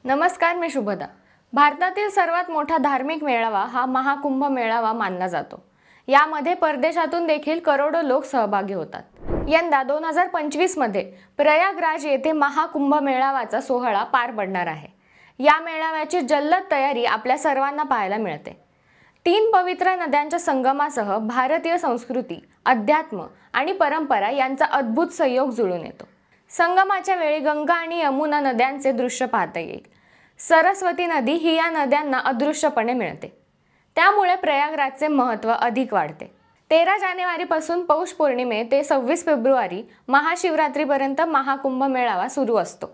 नमस्कार, मी शुभदा। भारतातील सर्वात मोठा धार्मिक मेळावा हा महाकुंभ मेळावा मानला जातो। यामध्ये परदेशातून देखील करोडो लोक सहभागी होतात। यंदा 2025 मध्ये प्रयागराज येथे महाकुंभ मेळावाचा सोहळा पार पडणार आहे। या मेळाव्याची जल्लोष तयारी आपल्या सर्वांना पाहायला मिळते। 3 पवित्र नद्यांच्या संगमासह भारतीय संस्कृती, अध्यात्म आणि परंपरा यांचा अद्भुत संयोग जुळून येतो। संगमाच्या वेळी गंगा आणि यमुना नद्यांचे दृश्य पाहता येईल। सरस्वती नदी ही या नद्यांना अदृश्यपणे मिळते। त्यामुळे प्रयागराजचे महत्त्व अधिक वाढते। 13 जानेवारीपासून पौष पौर्णिमे ते 26 फेब्रुवारी महाशिवरात्रीपर्यंत महाकुंभ मेळावा सुरू असतो।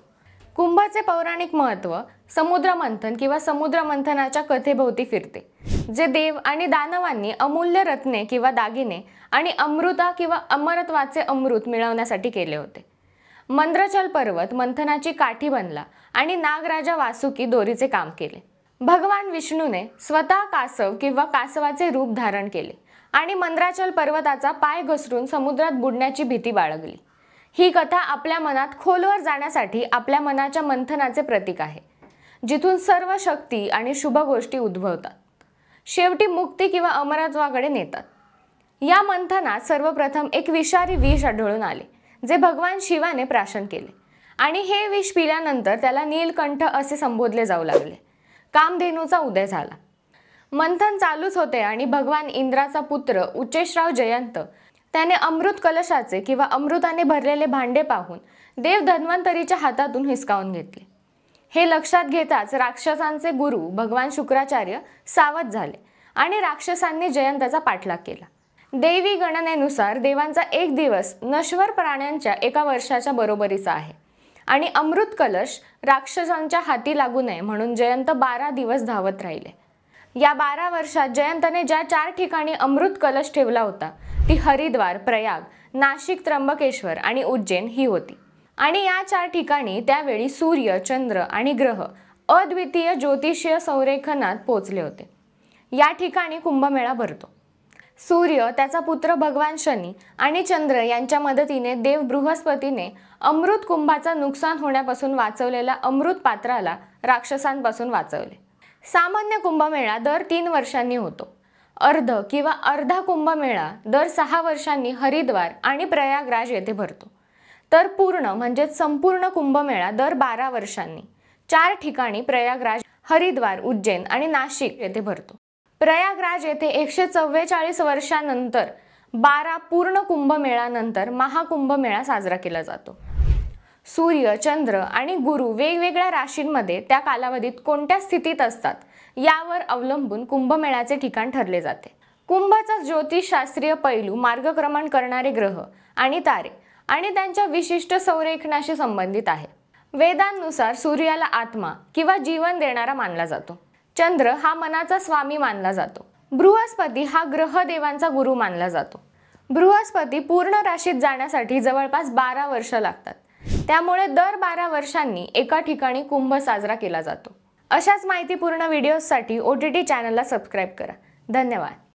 कुंभाचे पौराणिक महत्त्व समुद्र मंथन किंवा समुद्र मंथनाच्या कथेभोवती फिरते, जे देव आणि दानवांनी अमूल्य रत्ने किंवा दागिने आणि अमृता किंवा अमरत्वाचे अमृत मिळवण्यासाठी केले होते। मंद्रचल पर्वत मंथनाची काठी बनला आणि नागराजा वासुकी दोरीचे काम केले। भगवान विष्णूने स्वतः कासव किंवा कासवाचे रूप धारण केले आणि मंद्राचल पर्वताचा पाय घसरून समुद्रात बुडण्याची भीती बाळगली। ही कथा आपल्या मनात खोलवर जाण्यासाठी आपल्या मनाच्या मंथनाचे प्रतीक आहे, जिथून सर्व शक्ती आणि शुभ गोष्टी उद्भवतात, शेवटी मुक्ती किंवा अमरत्वाकडे नेतात। या मंथनात सर्वप्रथम एक विषारी विष आढळून आले, जे भगवान शिवाने प्राशन केले आणि हे विष पिल्यानंतर त्याला नीलकंठ असे संबोधले जाऊ लागले। कामधेनूचा उदय झाला। मंथन चालूच होते आणि भगवान इंद्राचा पुत्र उच्चैश्रव जयंत त्याने अमृत कलशाचे किंवा अमृताने भरलेले भांडे पाहून देव धन्वंतरीच्या हातातून हिसकावून घेतले। हे लक्षात घेताच राक्षसांचे गुरु भगवान शुक्राचार्य सावध झाले आणि राक्षसांनी जयंताचा पाठलाग केला। दैवी गणनेनुसार देवांचा एक दिवस नश्वर प्राण्यांच्या एका वर्षाच्या बरोबरीचा आहे आणि अमृत कलश राक्षसांच्या हाती लागू नये म्हणून जयंत 12 दिवस धावत राहिले। या 12 वर्षात जयंतने ज्या 4 ठिकाणी अमृत कलश ठेवला होता ती हरिद्वार, प्रयाग, नाशिक, त्र्यंबकेश्वर आणि उज्जैन ही होती। आणि या 4 ठिकाणी त्यावेळी सूर्य, चंद्र आणि ग्रह अद्वितीय ज्योतिषीय संरेखनात पोहोचले होते। या ठिकाणी कुंभमेळा भरतो। सूर्य, त्याचा पुत्र भगवान शनी आणि चंद्र यांच्या मदतीने देव बृहस्पतीने अमृत कुंभाचा नुकसान होण्यापासून वाचवलेल्या अमृत पात्राला राक्षसांपासून वाचवले। सामान्य कुंभमेळा दर 3 वर्षांनी होतो। अर्ध किंवा अर्धा कुंभमेळा दर 6 वर्षांनी हरिद्वार आणि प्रयागराज येथे भरतो। तर पूर्ण म्हणजे संपूर्ण कुंभमेळा दर 12 वर्षांनी 4 ठिकाणी प्रयागराज, हरिद्वार, उज्जैन आणि नाशिक येथे भरतो। प्रयागराज येथे 144 वर्षांनंतर 12 पूर्ण कुंभमेळ्यानंतर महाकुंभमेळा साजरा केला जातो। सूर्य, चंद्र आणि गुरु वेगवेगळ्या राशींमध्ये त्या कालावधीत कोणत्या स्थितीत असतात यावर अवलंबून कुंभमेळ्याचे ठिकाण ठरले जाते। कुंभाचा ज्योतिषशास्त्रीय पैलू मार्गक्रमण करणारे ग्रह आणि तारे आणि त्यांच्या विशिष्ट संरेखनाशी संबंधित आहे। वेदांनुसार सूर्याला आत्मा किंवा जीवन देणारा मानला जातो। चंद्र हा मनाचा स्वामी मानला जातो। बृहस्पती हा ग्रह देवांचा गुरु मानला जातो। बृहस्पती पूर्ण राशीत जाण्यासाठी जवळपास 12 वर्ष लागतात। त्यामुळे दर 12 वर्षांनी एका ठिकाणी कुंभ साजरा केला जातो। अशाच माहितीपूर्ण व्हिडिओजसाठी OTT चॅनलला सबस्क्राइब करा। धन्यवाद।